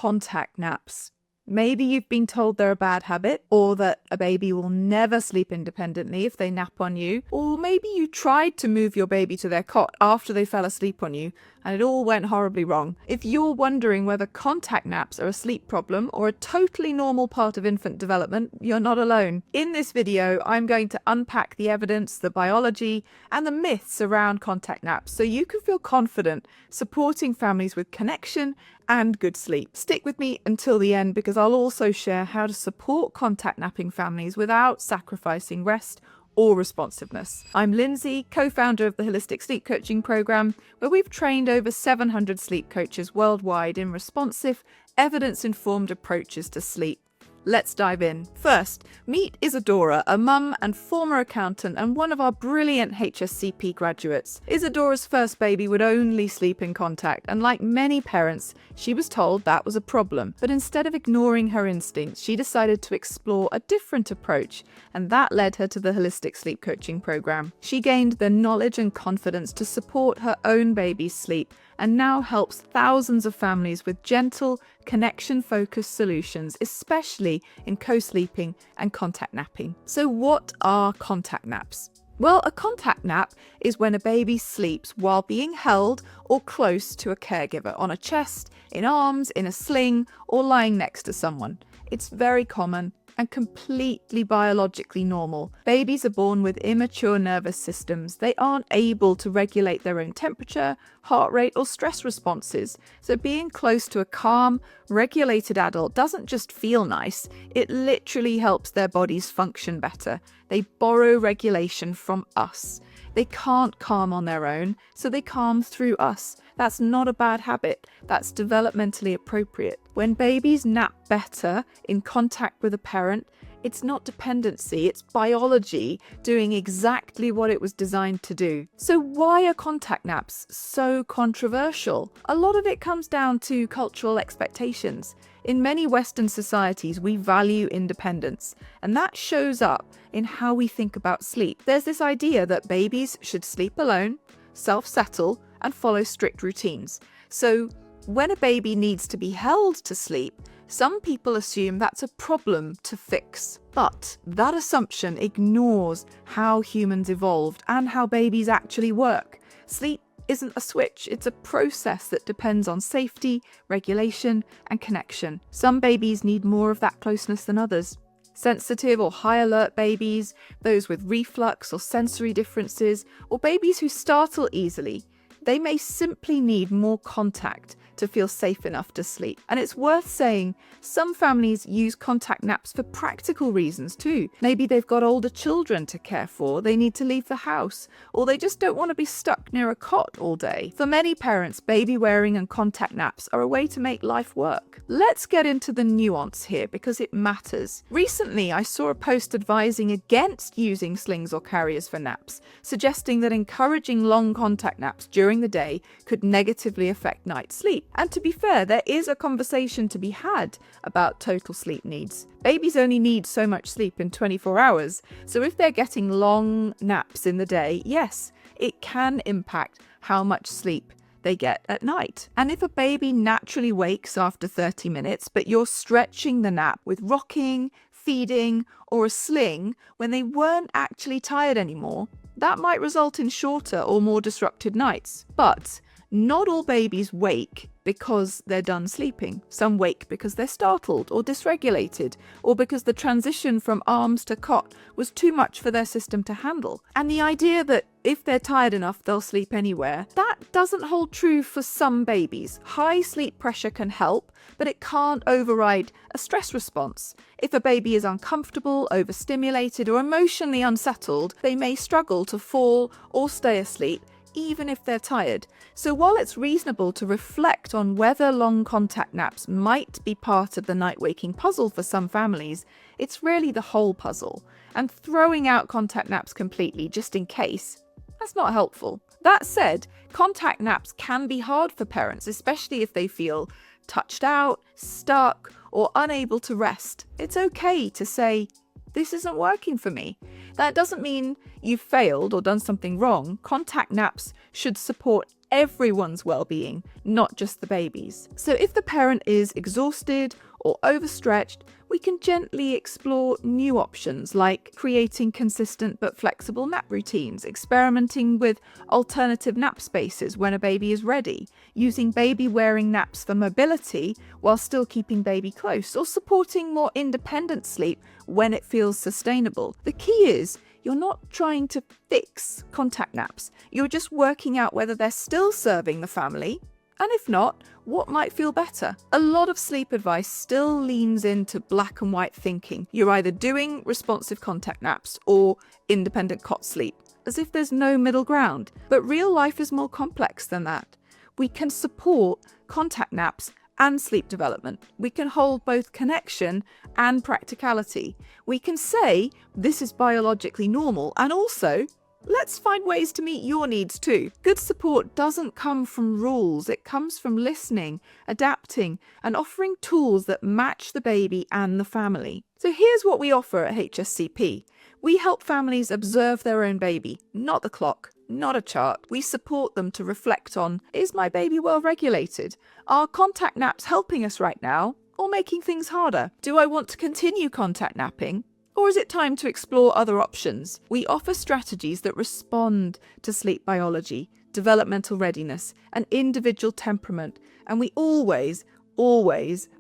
contact naps. Maybe you've been told they're a bad habit, or that a baby will never sleep independently if they nap on you, or maybe you tried to move your baby to their cot after they fell asleep on you, and it all went horribly wrong. If you're wondering whether contact naps are a sleep problem or a totally normal part of infant development, you're not alone. In this video, I'm going to unpack the evidence, the biology, and the myths around contact naps so you can feel confident supporting families with connection and good sleep. Stick with me until the end because I'll also share how to support contact napping families without sacrificing rest or responsiveness. I'm Lindsay, co-founder of the Holistic Sleep Coaching Program, where we've trained over 700 sleep coaches worldwide in responsive, evidence-informed approaches to sleep. Let's dive in. First, meet Isidora, a mum and former accountant and one of our brilliant HSCP graduates. Isidora's first baby would only sleep in contact, and like many parents, she was told that was a problem. But instead of ignoring her instincts, she decided to explore a different approach, and that led her to the Holistic Sleep Coaching Program. She gained the knowledge and confidence to support her own baby's sleep, and now helps thousands of families with gentle, connection-focused solutions, especially in co-sleeping and contact napping. So what are contact naps? Well, a contact nap is when a baby sleeps while being held or close to a caregiver, on a chest, in arms, in a sling, or lying next to someone. It's very common and completely biologically normal. Babies are born with immature nervous systems. They aren't able to regulate their own temperature, heart rate, or stress responses. So being close to a calm, regulated adult doesn't just feel nice, it literally helps their bodies function better. They borrow regulation from us. They can't calm on their own, so they calm through us. That's not a bad habit. That's developmentally appropriate. When babies nap better in contact with a parent, it's not dependency, it's biology doing exactly what it was designed to do. So why are contact naps so controversial? A lot of it comes down to cultural expectations. In many Western societies, we value independence, and that shows up in how we think about sleep. There's this idea that babies should sleep alone, self-settle, and follow strict routines. So when a baby needs to be held to sleep, some people assume that's a problem to fix. But that assumption ignores how humans evolved and how babies actually work. Sleep isn't a switch, it's a process that depends on safety, regulation, and connection. Some babies need more of that closeness than others. Sensitive or high alert babies, those with reflux or sensory differences, or babies who startle easily, they may simply need more contact to feel safe enough to sleep. And it's worth saying, some families use contact naps for practical reasons too. Maybe they've got older children to care for, they need to leave the house, or they just don't want to be stuck near a cot all day. For many parents, baby wearing and contact naps are a way to make life work. Let's get into the nuance here because it matters. Recently, I saw a post advising against using slings or carriers for naps, suggesting that encouraging long contact naps during the day could negatively affect night sleep. And to be fair, there is a conversation to be had about total sleep needs. Babies only need so much sleep in 24 hours, so if they're getting long naps in the day, yes, it can impact how much sleep they get at night. And if a baby naturally wakes after 30 minutes, but you're stretching the nap with rocking, feeding, or a sling when they weren't actually tired anymore, that might result in shorter or more disrupted nights. But not all babies wake because they're done sleeping. Some wake because they're startled or dysregulated, or because the transition from arms to cot was too much for their system to handle. And the idea that if they're tired enough, they'll sleep anywhere, that doesn't hold true for some babies. High sleep pressure can help, but it can't override a stress response. If a baby is uncomfortable, overstimulated, or emotionally unsettled, they may struggle to fall or stay asleep, even if they're tired. So while it's reasonable to reflect on whether long contact naps might be part of the night waking puzzle for some families, it's really the whole puzzle. And throwing out contact naps completely, just in case, that's not helpful. That said, contact naps can be hard for parents, especially if they feel touched out, stuck, or unable to rest. It's okay to say, this isn't working for me. That doesn't mean you've failed or done something wrong. Contact naps should support everyone's well-being, not just the baby's. So if the parent is exhausted or overstretched, we can gently explore new options like creating consistent but flexible nap routines, experimenting with alternative nap spaces when a baby is ready, using baby-wearing naps for mobility while still keeping baby close, or supporting more independent sleep when it feels sustainable. The key is you're not trying to fix contact naps. You're just working out whether they're still serving the family, and if not, what might feel better. A lot of sleep advice still leans into black and white thinking. You're either doing responsive contact naps or independent cot sleep, as if there's no middle ground. But real life is more complex than that. We can support contact naps and sleep development. We can hold both connection and practicality. We can say this is biologically normal, and also let's find ways to meet your needs too. Good support doesn't come from rules, it comes from listening, adapting, and offering tools that match the baby and the family. So here's what we offer at HSCP. We help families observe their own baby, not the clock, not a chart. We support them to reflect on, is my baby well regulated? Are contact naps helping us right now, or making things harder? Do I want to continue contact napping? Or is it time to explore other options? We offer strategies that respond to sleep biology, developmental readiness, and individual temperament, and we always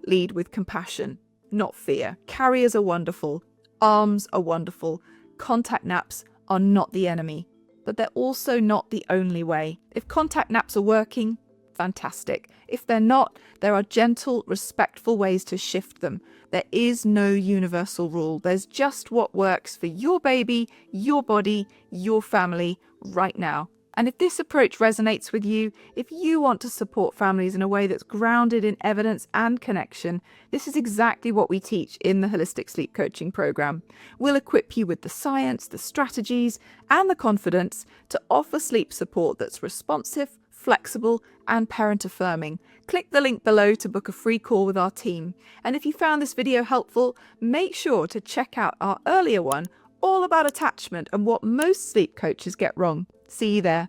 lead with compassion, not fear. Carriers are wonderful, arms are wonderful, contact naps are not the enemy, but they're also not the only way. If contact naps are working, fantastic. If they're not, there are gentle, respectful ways to shift them. There is no universal rule. There's just what works for your baby, your body, your family right now. And if this approach resonates with you, if you want to support families in a way that's grounded in evidence and connection, this is exactly what we teach in the Holistic Sleep Coaching Program. We'll equip you with the science, the strategies, and the confidence to offer sleep support that's responsive, flexible, and parent-affirming. Click the link below to book a free call with our team. And if you found this video helpful, make sure to check out our earlier one, all about attachment and what most sleep coaches get wrong. See you there.